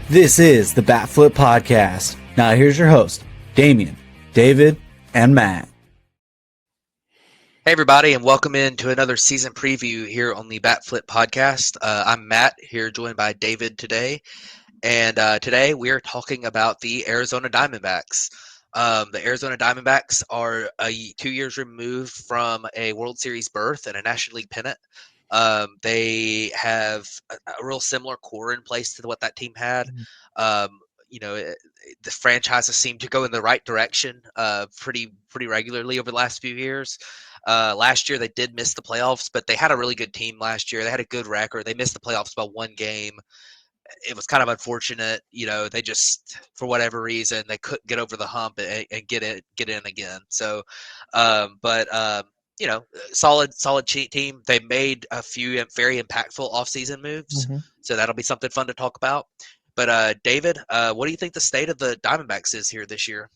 This is the Batflip Podcast. Now here's your host, Damian, David, and Matt. Hey everybody, and welcome into another season preview here on the Batflip Podcast. I'm Matt, here joined by David today, and today we are talking about the Arizona Diamondbacks. The Arizona Diamondbacks are 2 years removed from a World Series berth and a National League pennant. They have a real similar core in place to what that team had. The franchises seem to go in the right direction pretty regularly over the last few years. Last year they did miss the playoffs, but they had a really good team last year. They had a good record. They missed the playoffs by one game. It was kind of unfortunate. They just, for whatever reason, they couldn't get over the hump and get in again. So, solid team. They made a few very impactful offseason moves. So that'll be something fun to talk about. But David, what do you think the state of the Diamondbacks is here this year?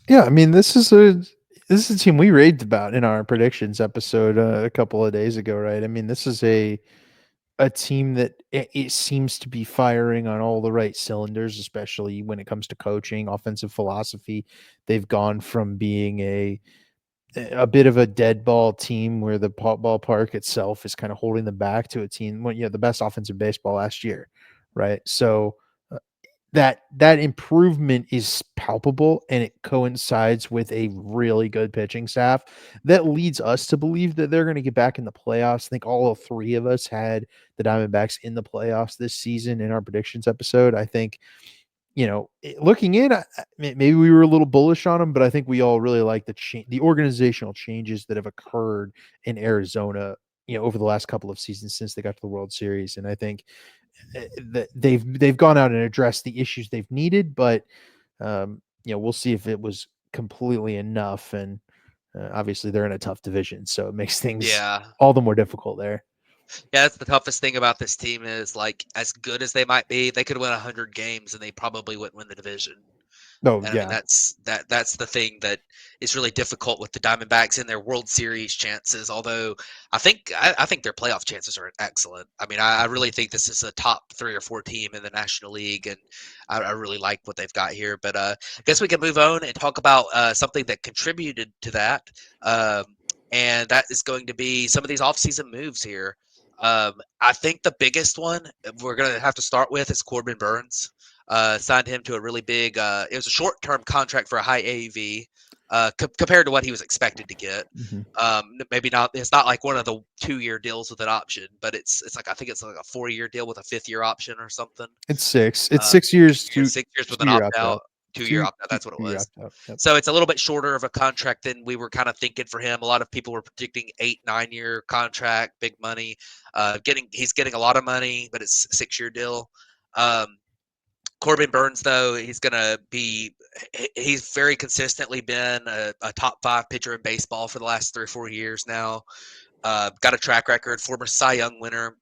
Yeah, I mean, this is a team we raved about in our predictions episode a couple of days ago, right? I mean, this is a team that it seems to be firing on all the right cylinders, especially when it comes to coaching, offensive philosophy. They've gone from being a bit of a dead ball team where the ballpark itself is kind of holding them back to a team when the best offensive baseball last year, right? So that improvement is palpable, and it coincides with a really good pitching staff that leads us to believe that they're going to get back in the playoffs. I think all three of us had the Diamondbacks in the playoffs this season in our predictions episode. I think, looking in, maybe we were a little bullish on them, but I think we all really like the organizational changes that have occurred in Arizona, over the last couple of seasons since they got to the World Series. And I think that they've gone out and addressed the issues they've needed, but we'll see if it was completely enough. And obviously they're in a tough division, so it makes things all the more difficult there. Yeah, that's the toughest thing about this team is, like, as good as they might be, they could win 100 games and they probably wouldn't win the division. Oh, And yeah. I mean, that's the thing that is really difficult with the Diamondbacks and their World Series chances. Although I think their playoff chances are excellent. I mean, I really think this is a top 3 or 4 team in the National League, and I really like what they've got here. But I guess we can move on and talk about something that contributed to that, and that is going to be some of these offseason moves here. I think the biggest one we're going to have to start with is Corbin Burnes. Signed him to a really big, it was a short-term contract for a high AAV compared to what he was expected to get. Maybe not, it's not like one of the 2-year deals with an option, but it's like, I think it's like a 4-year deal with a 5th-year option or something. It's 6. It's 6 years. 6 years with an opt-out. 2-year opt-out, that's what it was. Yep. So it's a little bit shorter of a contract than we were kind of thinking for him. A lot of people were predicting 8-9-year contract, big money. He's getting a lot of money, but it's a 6-year deal. Corbin Burnes, though, he's very consistently been a top 5 pitcher in baseball for the last 3 or 4 years now. Got a track record, former Cy Young winner.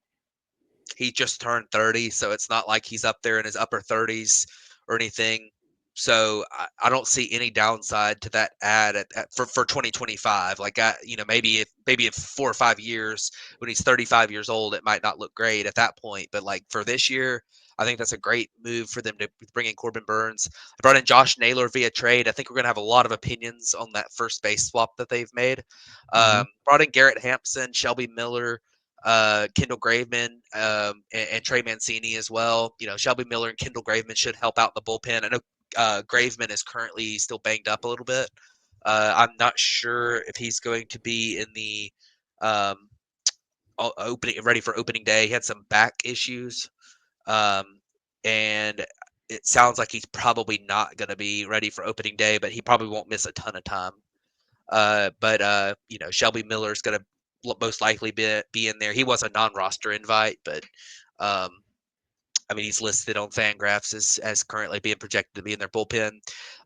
He just turned 30, so it's not like he's up there in his upper 30s or anything. So I don't see any downside to that ad for 2025. Like, maybe if 4 or 5 years when he's 35 years old, it might not look great at that point. But like for this year, I think that's a great move for them to bring in Corbin Burnes. I brought in Josh Naylor via trade. I think we're going to have a lot of opinions on that first base swap that they've made. Brought in Garrett Hampson, Shelby Miller, Kendall Graveman, and Trey Mancini as well. Shelby Miller and Kendall Graveman should help out the bullpen. I know Graveman is currently still banged up a little bit. I'm not sure if he's going to be in the ready for opening day. He had some back issues, and it sounds like he's probably not going to be ready for opening day, but he probably won't miss a ton of time. But Shelby Miller is going to most likely be in there. He was a non-roster invite, but I mean, he's listed on Fangraphs as currently being projected to be in their bullpen.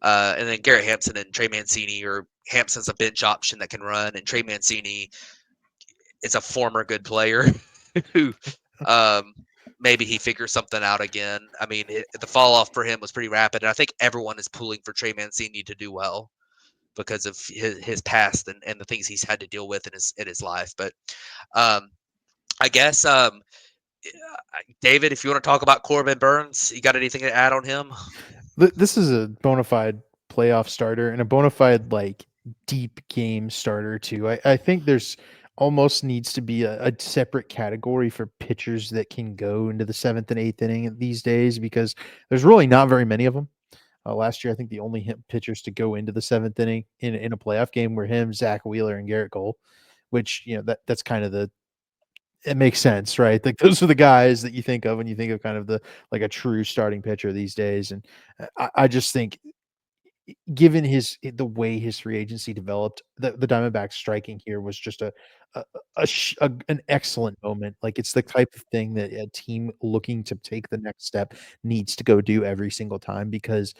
And then Garrett Hampson and Trey Mancini, or Hampson's a bench option that can run, and Trey Mancini is a former good player who maybe he figures something out again. I mean, the fall off for him was pretty rapid, and I think everyone is pulling for Trey Mancini to do well because of his past and the things he's had to deal with in his life. But I guess David, if you want to talk about Corbin Burnes, you got anything to add on him? This is a bona fide playoff starter and a bona fide like deep game starter too. I think there's almost needs to be a separate category for pitchers that can go into the seventh and eighth inning these days because there's really not very many of them. Last year, I think the only pitchers to go into the seventh inning in a playoff game were him, Zach Wheeler, and Garrett Cole, which that's kind of it makes sense, right? Like those are the guys that you think of when you think of kind of the like a true starting pitcher these days. And I just think given the way his free agency developed, the Diamondbacks striking here was just an excellent moment. Like it's the type of thing that a team looking to take the next step needs to go do every single time because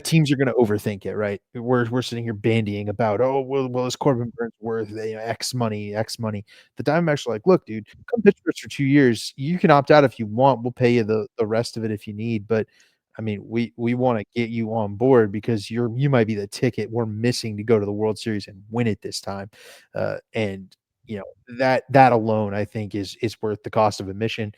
teams are going to overthink it, right? We're sitting here bandying about, oh, well, is Corbin Burnes worth X money, X money? The Diamondbacks are like, look, dude, come pitch for us for 2 years. You can opt out if you want. We'll pay you the rest of it if you need. But I mean, we want to get you on board because you might be the ticket we're missing to go to the World Series and win it this time. And that alone, I think, is worth the cost of admission.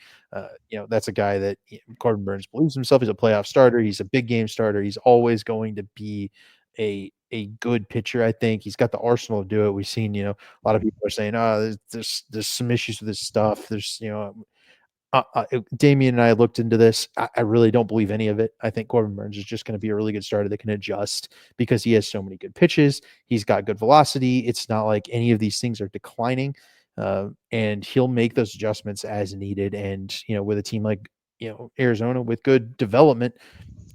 That's a guy that Corbin Burnes believes himself. He's a playoff starter. He's a big game starter. He's always going to be a good pitcher. I think he's got the arsenal to do it. We've seen, a lot of people are saying, oh, there's some issues with this stuff. There's, Damien and I looked into this. I really don't believe any of it. I think Corbin Burnes is just going to be a really good starter that can adjust because he has so many good pitches. He's got good velocity. It's not like any of these things are declining, and he'll make those adjustments as needed. And with a team like Arizona with good development,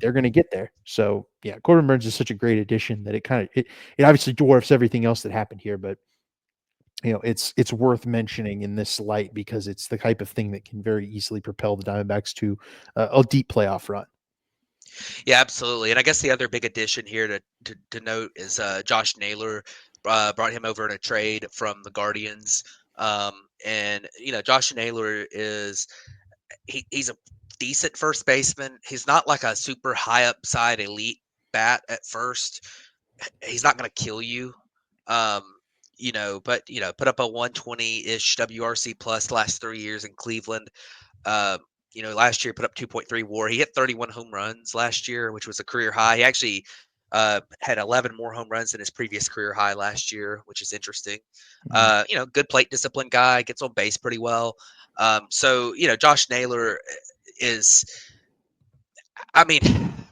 they're going to get there. So yeah, Corbin Burnes is such a great addition that it obviously dwarfs everything else that happened here, but it's worth mentioning in this light because it's the type of thing that can very easily propel the Diamondbacks to a deep playoff run. Yeah, absolutely. And I guess the other big addition here to note is Josh Naylor. Brought him over in a trade from the Guardians. And Josh Naylor he's a decent first baseman. He's not like a super high upside elite bat at first. He's not going to kill you. Um, but put up a 120-ish WRC plus last 3 years in Cleveland. Last year put up 2.3 WAR. He hit 31 home runs last year, which was a career high. He actually had 11 more home runs than his previous career high last year, which is interesting. Good plate discipline guy, gets on base pretty well. So Josh Naylor is. I mean,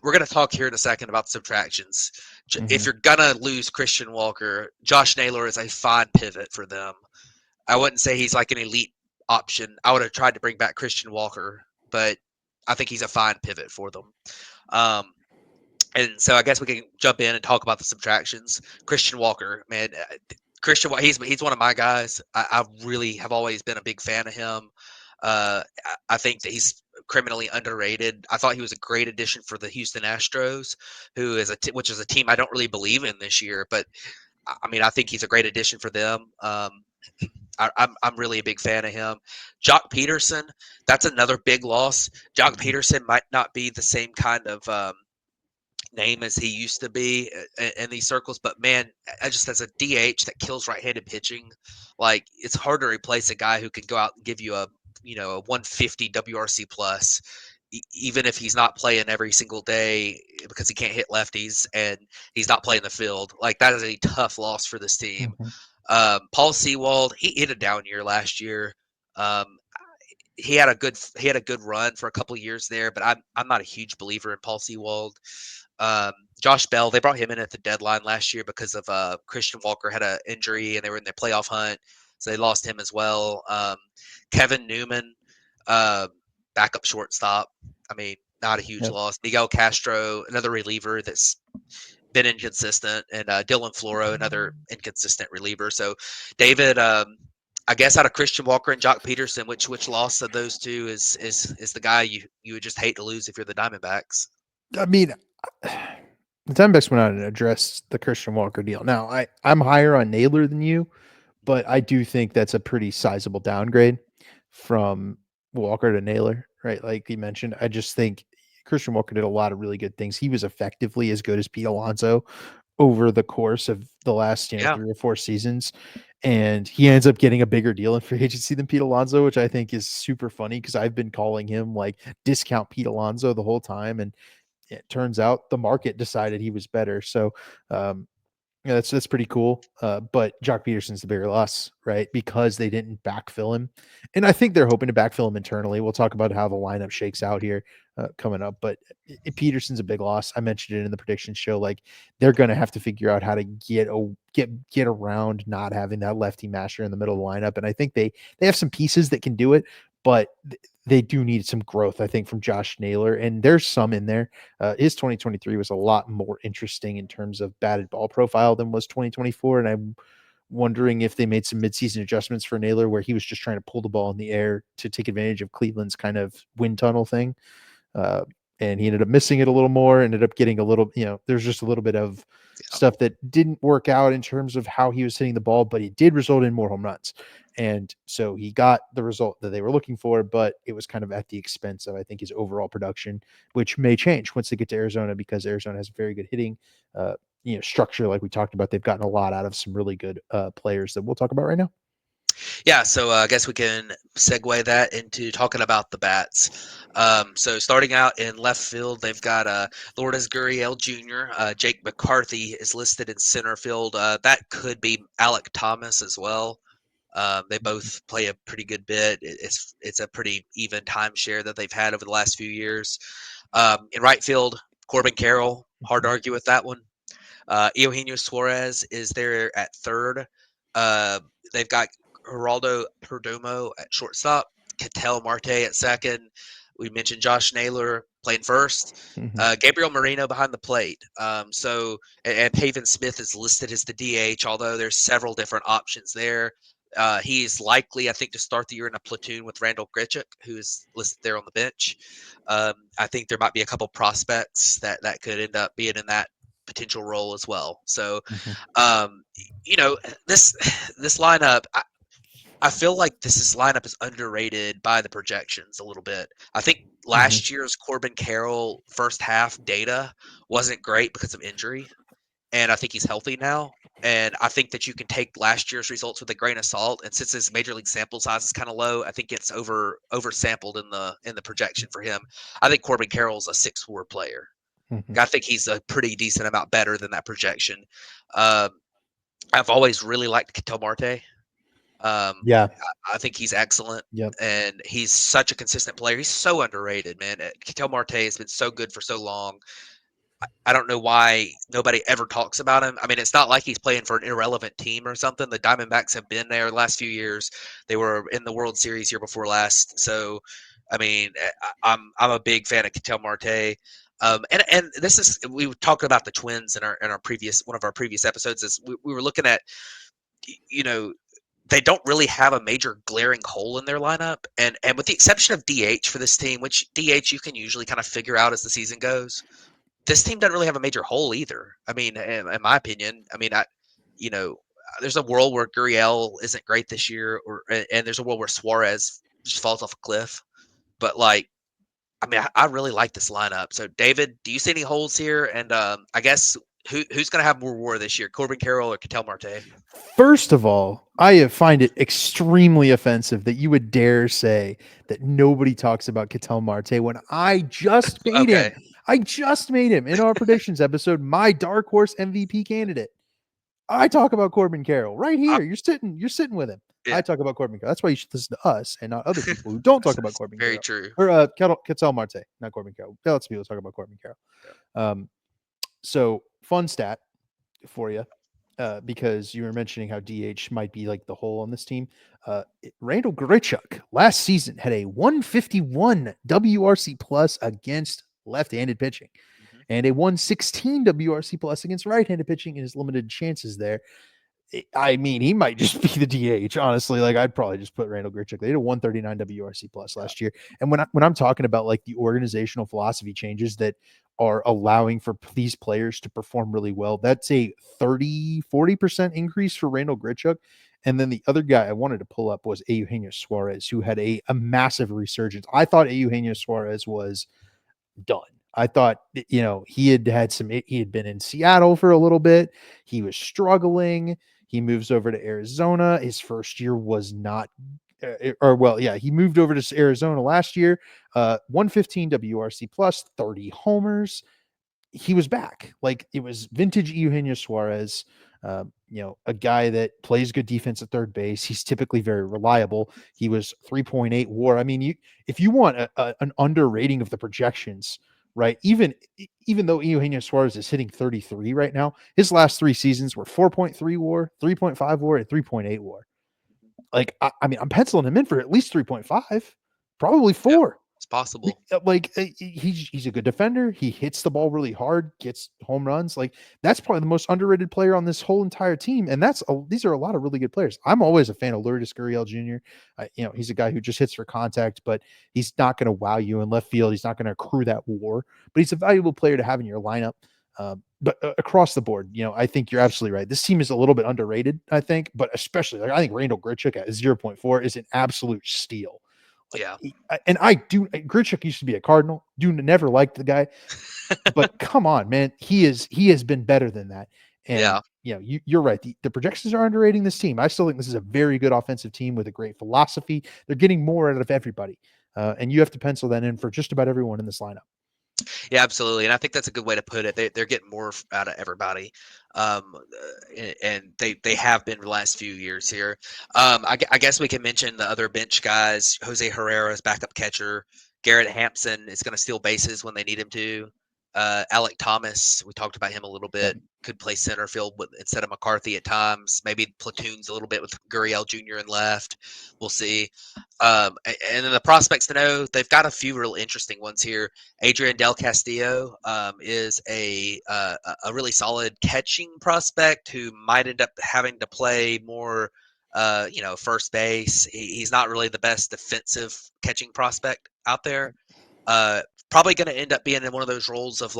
we're going to talk here in a second about subtractions. If you're going to lose Christian Walker, Josh Naylor is a fine pivot for them. I wouldn't say he's like an elite option. I would have tried to bring back Christian Walker, but I think he's a fine pivot for them. And so I guess we can jump in and talk about the subtractions. Christian Walker, man, he's one of my guys. I really have always been a big fan of him. I think that he's criminally underrated. I thought he was a great addition for the Houston Astros, which is a team I don't really believe in this year. But I mean, I think he's a great addition for them. I'm really a big fan of him. Joc Pederson, that's another big loss. Joc Pederson might not be the same kind of name as he used to be in these circles, but man, just as a DH that kills right-handed pitching, like it's hard to replace a guy who can go out and give you a 150 WRC plus, even if he's not playing every single day because he can't hit lefties and he's not playing the field. Like that is a tough loss for this team. Paul Sewald, he had a down year last year. He had a good run for a couple of years there, but I'm not a huge believer in Paul Sewald. Josh Bell, they brought him in at the deadline last year because of Christian Walker had an injury and they were in their playoff hunt, so they lost him as well. Kevin Newman, backup shortstop. I mean, not a huge loss. Miguel Castro, another reliever that's been inconsistent, and Dylan Floro, another inconsistent reliever. So, David, I guess out of Christian Walker and Joc Pederson, which loss of those two is the guy you would just hate to lose if you're the Diamondbacks? I mean, the Diamondbacks went out and addressed the Christian Walker deal. Now, I'm higher on Naylor than you, but I do think that's a pretty sizable downgrade from Walker to Naylor, right? Like you mentioned, I just think Christian Walker did a lot of really good things. He was effectively as good as Pete Alonso over the course of the last 3 or 4 seasons. And he ends up getting a bigger deal in free agency than Pete Alonso, which I think is super funny because I've been calling him like discount Pete Alonso the whole time. And it turns out the market decided he was better. So, yeah, that's pretty cool. But Joc Pederson's the bigger loss, right? Because they didn't backfill him. And I think they're hoping to backfill him internally. We'll talk about how the lineup shakes out here coming up. But Pederson's a big loss. I mentioned it in the prediction show. Like they're going to have to figure out how to get around not having that lefty masher in the middle of the lineup. And I think they have some pieces that can do it, but they do need some growth, I think, from Josh Naylor. And there's some in there. His 2023 was a lot more interesting in terms of batted ball profile than was 2024. And I'm wondering if they made some midseason adjustments for Naylor where he was just trying to pull the ball in the air to take advantage of Cleveland's kind of wind tunnel thing. And he ended up missing it a little more, ended up getting a little, there's just a little bit of stuff that didn't work out in terms of how he was hitting the ball, but it did result in more home runs. And so he got the result that they were looking for, but it was kind of at the expense of, I think, his overall production, which may change once they get to Arizona because Arizona has very good hitting, structure. Like we talked about, they've gotten a lot out of some really good players that we'll talk about right now. Yeah, so I guess we can segue that into talking about the bats. So starting out in left field, they've got Lourdes Gurriel Jr. Jake McCarthy is listed in center field. That could be Alec Thomas as well. They both play a pretty good bit. It's a pretty even timeshare that they've had over the last few years. In right field, Corbin Carroll, hard to argue with that one. Eugenio Suarez is there at third. They've got Geraldo Perdomo at shortstop, Ketel Marte at second. We mentioned Josh Naylor playing first. Gabriel Moreno behind the plate. And Pavin Smith is listed as the DH, although there's several different options there. He's likely, I think, to start the year in a platoon with Randall Grichuk, who's listed there on the bench. I think there might be a couple prospects that could end up being in that potential role as well. So, this lineup, I feel like this lineup is underrated by the projections a little bit. I think last year's Corbin Carroll first half data wasn't great because of injury, and I think he's healthy now. And I think that you can take last year's results with a grain of salt. And since his major league sample size is kind of low, I think it's oversampled in the projection for him. I think Corbin Carroll's a 6-WAR player. I think he's a pretty decent amount better than that projection. I've always really liked Ketel Marte. Yeah, I think he's excellent. Yep. And he's such a consistent player. He's so underrated, man. Ketel Marte has been so good for so long. I don't know why nobody ever talks about him. I mean, it's not like he's playing for an irrelevant team or something. The Diamondbacks have been there the last few years. They were in the World Series year before last. So, I mean, I'm a big fan of Ketel Marte. And this is, we were talking about the Twins in our previous, one of our previous episodes, is we were looking at, they don't really have a major glaring hole in their lineup. And with the exception of DH for this team, which DH you can usually kind of figure out as the season goes, this team doesn't really have a major hole either. I mean, in my opinion, there's a world where Gurriel isn't great this year, and there's a world where Suarez just falls off a cliff. But I really like this lineup. So, David, do you see any holes here? And I guess who's going to have more WAR this year, Corbin Carroll or Ketel Marte? First of all, I find it extremely offensive that you would dare say that nobody talks about Ketel Marte when I just made him. I just made him in our predictions episode, my dark horse MVP candidate. I talk about Corbin Carroll right here. You're sitting with him. Yeah. I talk about Corbin Carroll. That's why you should listen to us and not other people who don't talk about Corbin Carroll. Very true. Or Ketel Marte, not Corbin Carroll. Lots of people talk about Corbin Carroll. Yeah. So fun stat for you. Because you were mentioning how DH might be like the hole on this team. Randall Grichuk last season had a 151 WRC plus against left-handed pitching and a 116 WRC plus against right-handed pitching in his limited chances there. I mean, he might just be the DH, honestly. Like, I'd probably just put Randall Grichuk. They had a 139 WRC plus last year. And when I'm talking about like the organizational philosophy changes that are allowing for these players to perform really well, that's a 40% increase for Randall Grichuk. And then the other guy I wanted to pull up was Eugenio Suarez, who had a massive resurgence. I thought Eugenio Suarez was done. I thought, he had been in Seattle for a little bit. He was struggling. He moves over to Arizona. His first year was not, he moved over to Arizona last year. 115 WRC plus, 30 homers. He was back. Like, it was vintage Eugenio Suarez. A guy that plays good defense at third base. He's typically very reliable. He was 3.8 WAR. I mean, if you want an underrating of the projections, right? Even though Eugenio Suarez is hitting 33 right now, his last 3 seasons were 4.3 WAR, 3.5 WAR, and 3.8 WAR. Like, I mean, I'm penciling him in for at least 3.5, probably 4. It's possible. Like, he's a good defender. He hits the ball really hard, gets home runs. Like, that's probably the most underrated player on this whole entire team. And these are a lot of really good players. I'm always a fan of Lourdes Gurriel Jr. He's a guy who just hits for contact, but he's not going to wow you in left field. He's not going to accrue that WAR, but he's a valuable player to have in your lineup. But across the board, I think you're absolutely right. This team is a little bit underrated, I think, but especially, like, I think Randall Grichuk at 0.4 is an absolute steal. Like, yeah. Grichuk used to be a Cardinal. Never liked the guy, but come on, man, he has been better than that. And you're right. The projections are underrating this team. I still think this is a very good offensive team with a great philosophy. They're getting more out of everybody, and you have to pencil that in for just about everyone in this lineup. Yeah, absolutely, and I think that's a good way to put it. They're getting more out of everybody, and they have been the last few years here. I guess we can mention the other bench guys. Jose Herrera's backup catcher. Garrett Hampson is going to steal bases when they need him to. Alec Thomas, we talked about him a little bit. Could play center field instead of McCarthy at times. Maybe platoons a little bit with Gurriel Jr. in left. We'll see. And then the prospects to know, they've got a few real interesting ones here. Adrian Del Castillo is a really solid catching prospect who might end up having to play more, first base. He's not really the best defensive catching prospect out there. Probably going to end up being in one of those roles of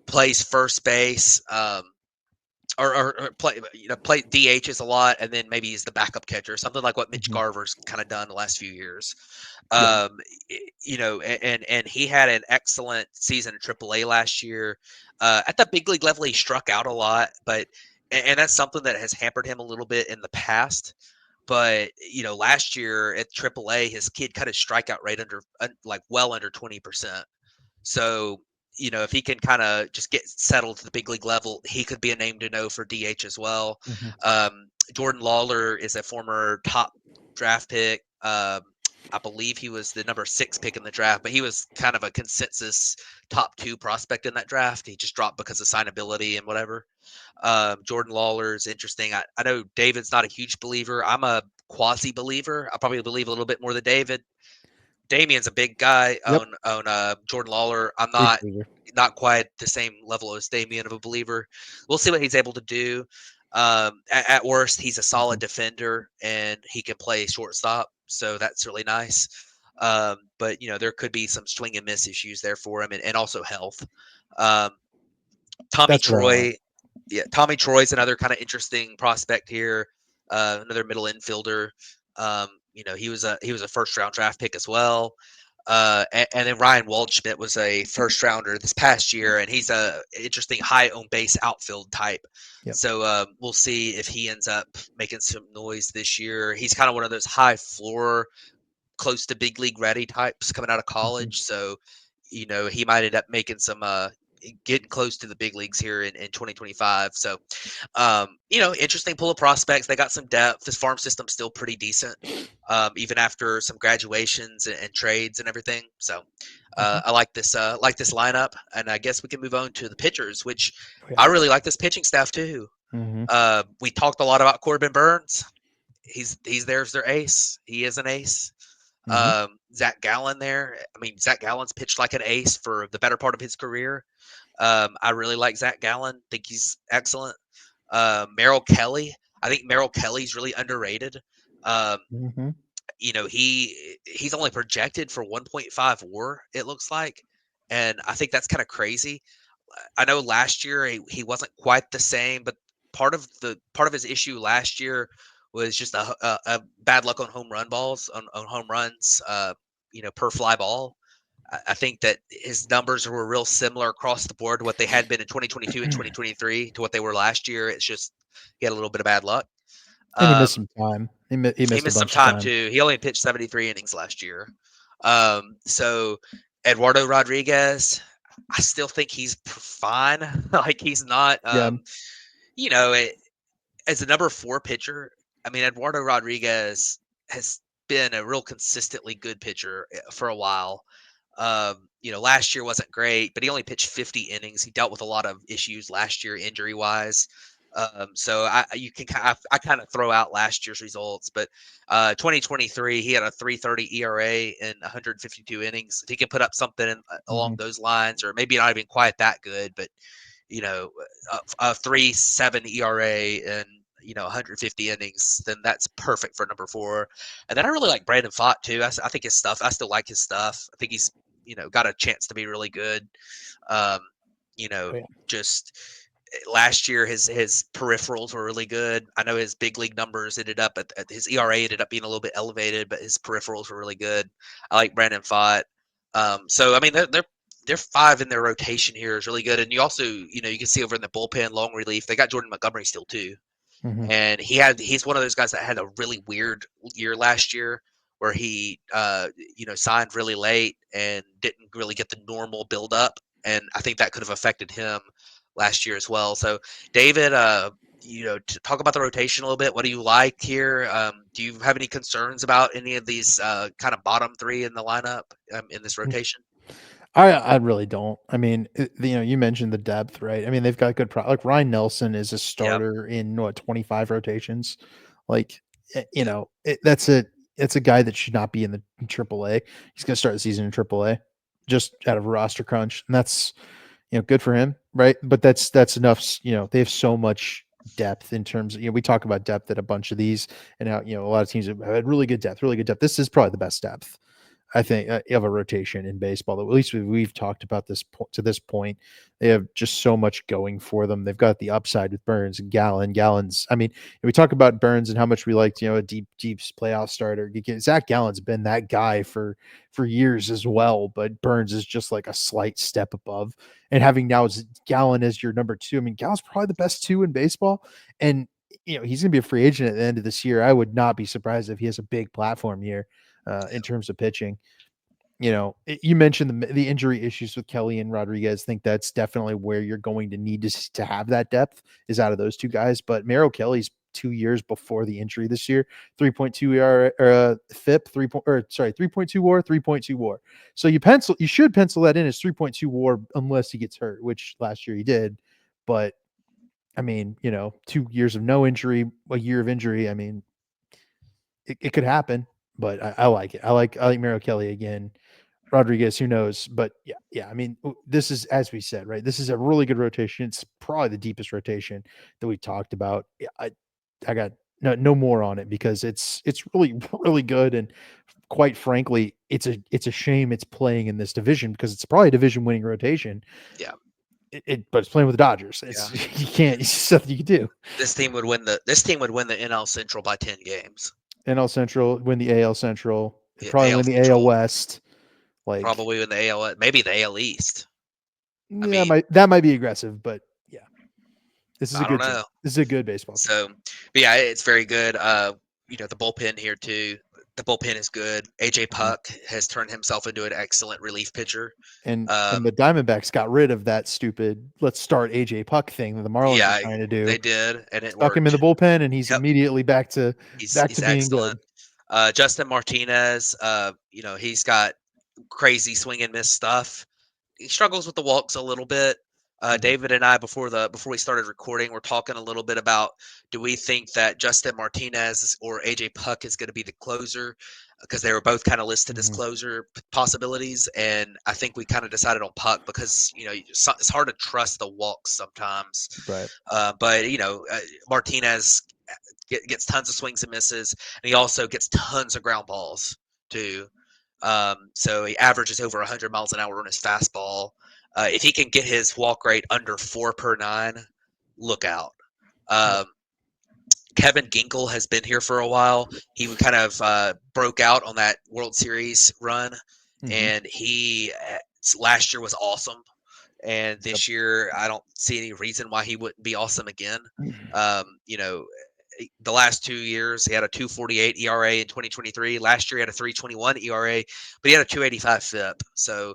plays first base, or play DHs a lot, and then maybe he's the backup catcher, something like what Mitch Garver's kind of done the last few years. And he had an excellent season in AAA last year. At the big league level, he struck out a lot, and that's something that has hampered him a little bit in the past. But last year at AAA, his kid cut his strikeout rate well under 20%. So if he can kind of just get settled to the big league level, he could be a name to know for DH as well. Jordan Lawlar is a former top draft pick. I believe he was the number 6 pick in the draft, but he was kind of a consensus top 2 prospect in that draft. He just dropped because of signability and whatever. Jordan Lawlar is interesting. I know David's not a huge believer. I'm a quasi believer. I probably believe a little bit more than David. Damien's a big guy on Jordan Lawlar. I'm not quite the same level as Damien of a believer. We'll see what he's able to do. At worst, he's a solid defender and he can play shortstop, so that's really nice. But there could be some swing and miss issues there for him, and also health. Tommy Troy Troy's another kind of interesting prospect here. Another middle infielder. He was a first round draft pick as well. And then Ryan Waldschmidt was a first rounder this past year, and he's a interesting high on base outfield type. So we'll see if he ends up making some noise this year. He's kind of one of those high floor, close to big league ready types coming out of college. So he might end up making some getting close to the big leagues here in 2025. So, interesting pool of prospects. They got some depth. This farm system's still pretty decent, even after some graduations and trades and everything. So, I like this lineup, and I guess we can move on to the pitchers, which I really like this pitching staff too. We talked a lot about Corbin Burnes. He's there's their ace. He is an ace. Zac Gallen there. I mean, Zac Gallen's pitched like an ace for the better part of his career. I really like Zac Gallen. Think he's excellent. Merrill Kelly. I think Merrill Kelly's really underrated. He's only projected for 1.5 WAR, it looks like, and I think that's kind of crazy. I know last year he wasn't quite the same, but part of his issue last year was just a bad luck on home run balls, on home runs, per fly ball. I think that his numbers were real similar across the board to what they had been in 2022 and 2023 to what they were last year. It's just he had a little bit of bad luck. And he missed some time. He missed a some bunch of time time. too. He only pitched 73 innings last year. So Eduardo Rodriguez, I still think he's fine. Like he's not, Yeah. you know, as a number 4 pitcher. I mean, Eduardo Rodriguez has been a real consistently good pitcher for a while. Last year wasn't great, but he only pitched 50 innings. He dealt with a lot of issues last year, injury wise. So I kind of throw out last year's results, but 2023 he had a 3.30 ERA in 152 innings. If he can put up something along those lines, or maybe not even quite that good, but a 3.7 ERA and 150 innings, then that's perfect for number 4. And then I really like Brandon Pfaadt too. I think his stuff. I still like his stuff. I think he's got a chance to be really good. Just last year his peripherals were really good. I know his big league numbers ended up at his ERA ended up being a little bit elevated, but his peripherals were really good. I like Brandon Pfaadt. So I mean they're 5 in their rotation here is really good. And you also, you can see over in the bullpen, long relief, they got Jordan Montgomery still too. And he's one of those guys that had a really weird year last year where he, signed really late and didn't really get the normal build up. And I think that could have affected him last year as well. So David, to talk about the rotation a little bit, what do you like here? Do you have any concerns about any of these kind of bottom 3 in the lineup in this rotation? I really don't. I mean, you mentioned the depth, right? I mean, they've got good like Ryan Nelson is a starter in 25 rotations. Like, that's a guy that should not be in the AAA. He's going to start the season in AAA just out of a roster crunch. And that's, good for him, right? But that's enough. They have so much depth in terms of, we talk about depth at a bunch of these and how, a lot of teams have had really good depth. This is probably the best depth, I think, of a rotation in baseball. At least we've talked about this to this point. They have just so much going for them. They've got the upside with Burnes and Gallen. Gallen's, I mean, we talk about Burnes and how much we liked, a deep playoff starter. Zac Gallen's been that guy for years as well, but Burnes is just like a slight step above. And having now Gallen as your number 2, I mean, Gallen's probably the best 2 in baseball. And, he's going to be a free agent at the end of this year. I would not be surprised if he has a big platform year. In terms of pitching, you mentioned the injury issues with Kelly and Rodriguez. I think that's definitely where you're going to need to have that depth is out of those 2 guys. But Merrill Kelly's 2 years before the injury this year, 3.2 ERA, FIP, 3.2 WAR, 3.2 WAR. So you should pencil that in as 3.2 WAR unless he gets hurt, which last year he did. But I mean, 2 years of no injury, a year of injury. I mean, it could happen. But I like it. I like Merrill Kelly again. Rodriguez, who knows? But yeah. I mean, this is, as we said, right? This is a really good rotation. It's probably the deepest rotation that we talked about. I got no more on it because it's really really good. And quite frankly, it's a shame it's playing in this division because it's probably a division winning rotation. Yeah. But it's playing with the Dodgers. You can't. It's something you can do. This team would win the NL Central by 10 games. NL Central, win the AL Central, probably win the AL West. Probably win the AL, maybe the AL East. That might be aggressive, but yeah, this is a good team. This is a good baseball team. So, but yeah, it's very good. The bullpen here too. The bullpen is good. AJ Puck has turned himself into an excellent relief pitcher. And the Diamondbacks got rid of that stupid "let's start AJ Puck" thing that the Marlins were trying to do. They did, and it stuck worked. him in the bullpen, and he's immediately back to he's being excellent. Good. Justin Martinez, he's got crazy swing and miss stuff. He struggles with the walks a little bit. David and I, before we started recording, we're talking a little bit about, do we think that Justin Martinez or AJ Puck is going to be the closer? Because they were both kind of listed as closer possibilities, and I think we kind of decided on Puck because it's hard to trust the walks sometimes. Right. But Martinez gets tons of swings and misses, and he also gets tons of ground balls too. So he averages over 100 miles an hour on his fastball. If he can get his walk rate under 4/9, look out. Kevin Ginkel has been here for a while. He kind of broke out on that World Series run, and he last year was awesome. And this year, I don't see any reason why he wouldn't be awesome again. The last 2 years, he had a 2.48 ERA in 2023. Last year, he had a 3.21 ERA, but he had a 2.85 FIP. So,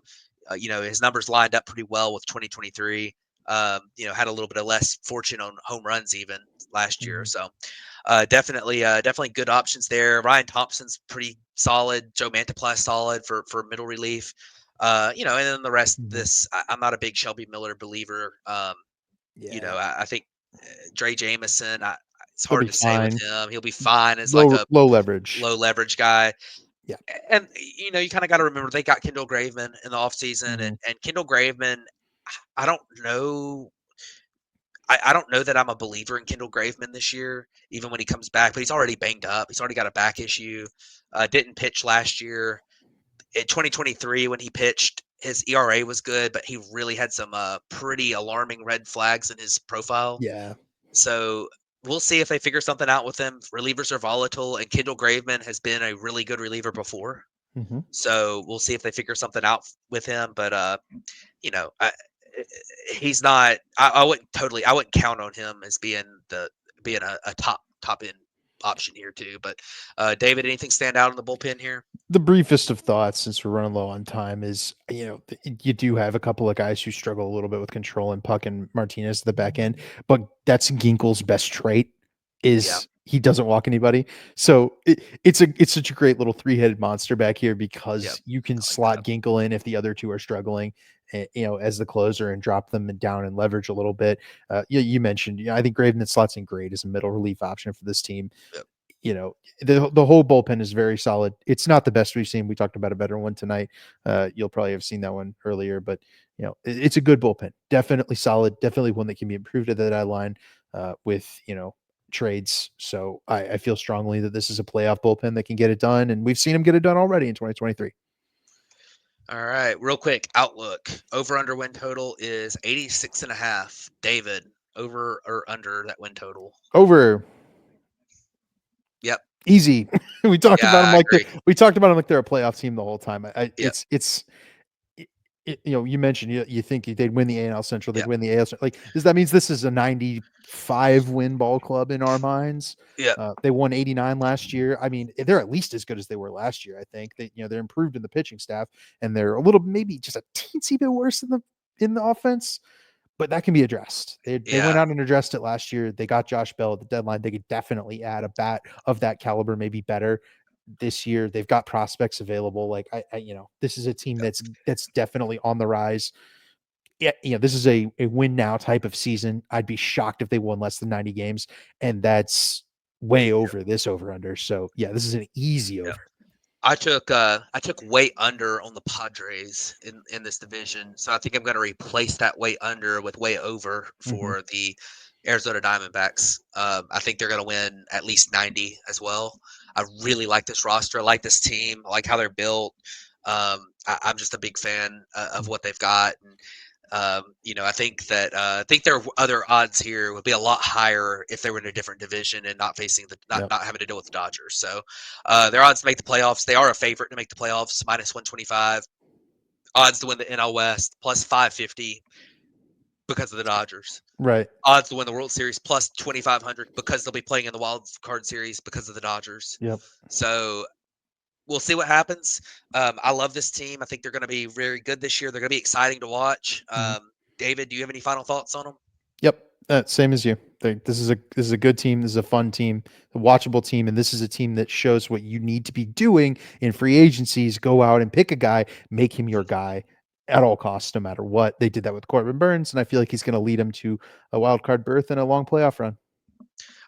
his numbers lined up pretty well with 2023. Had a little bit of less fortune on home runs even last year. So, definitely good options there. Ryan Thompson's pretty solid. Joe Mantiply solid for middle relief. And then the rest. I'm not a big Shelby Miller believer. I think Dre Jameson. It's hard to say with him. He'll be fine as like a low leverage guy. Yeah. And you kind of got to remember they got Kendall Graveman in the offseason, and Kendall Graveman. I don't know. I don't know that I'm a believer in Kendall Graveman this year, even when he comes back, but he's already banged up. He's already got a back issue. Didn't pitch last year. In 2023, when he pitched, his ERA was good, but he really had some pretty alarming red flags in his profile. Yeah. So we'll see if they figure something out with him. Relievers are volatile, and Kendall Graveman has been a really good reliever before. So we'll see if they figure something out with him. But he's not. I wouldn't count on him as being a top end option here too. But David, anything stand out in the bullpen here? The briefest of thoughts, since we're running low on time, is you do have a couple of guys who struggle a little bit with control, and Puck and Martinez at the back end, but that's Ginkel's best trait is he doesn't walk anybody. So it's such a great little three-headed monster back here because you can slot Ginkel in if the other two are struggling, as the closer and drop them down and leverage a little bit. You mentioned, I think Graveman slots in great as a middle relief option for this team. The whole bullpen is very solid. It's not the best we've seen. We talked about a better one tonight. You'll probably have seen that one earlier, but it's a good bullpen. Definitely solid. Definitely one that can be improved at the deadline with trades. So I feel strongly that this is a playoff bullpen that can get it done, and we've seen him get it done already in 2023. All right, real quick outlook. Over under win total is 86.5. David, over or under that win total? Over. Yep. Easy. We talked about them like they're a playoff team the whole time. You mentioned you think they'd win the AL Central, they'd win the AL Central. That means this is a 95 win ball club in our minds. Yeah. They won 89 last year. I mean, they're at least as good as they were last year. I think they're improved in the pitching staff, and they're a little, maybe just a teensy bit worse in the offense, but that can be addressed. They went out and addressed it last year. They got Josh Bell at the deadline. They could definitely add a bat of that caliber, maybe better this year. They've got prospects available. This is a team that's definitely on the rise. Yeah, this is a win now type of season. I'd be shocked if they won less than 90 games, and that's way over this over under. So yeah, this is an easy over. I took way under on the Padres in this division, so I think I'm going to replace that way under with way over for the Arizona Diamondbacks. I think they're going to win at least 90 as well. I really like this roster. I like this team. I like how they're built. I'm just a big fan of what they've got. And, I think their other odds here would be a lot higher if they were in a different division and not facing not having to deal with the Dodgers. So their odds to make the playoffs, they are a favorite to make the playoffs, minus 125. Odds to win the NL West, plus 550 because of the Dodgers. Right. Odds to win the World Series, plus 2,500 because they'll be playing in the Wild Card Series because of the Dodgers. Yep. So we'll see what happens. I love this team. I think they're going to be very good this year. They're going to be exciting to watch. David, do you have any final thoughts on them? Yep. Same as you. This is a good team. This is a fun team, a watchable team. And this is a team that shows what you need to be doing in free agencies. Go out and pick a guy, make him your guy at all costs, no matter what. They did that with Corbin Burnes, and I feel like he's going to lead him to a wild card berth and a long playoff run.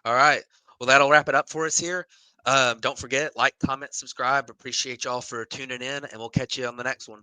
All right. Well, that'll wrap it up for us here. Don't forget, like, comment, subscribe. Appreciate y'all for tuning in, and we'll catch you on the next one.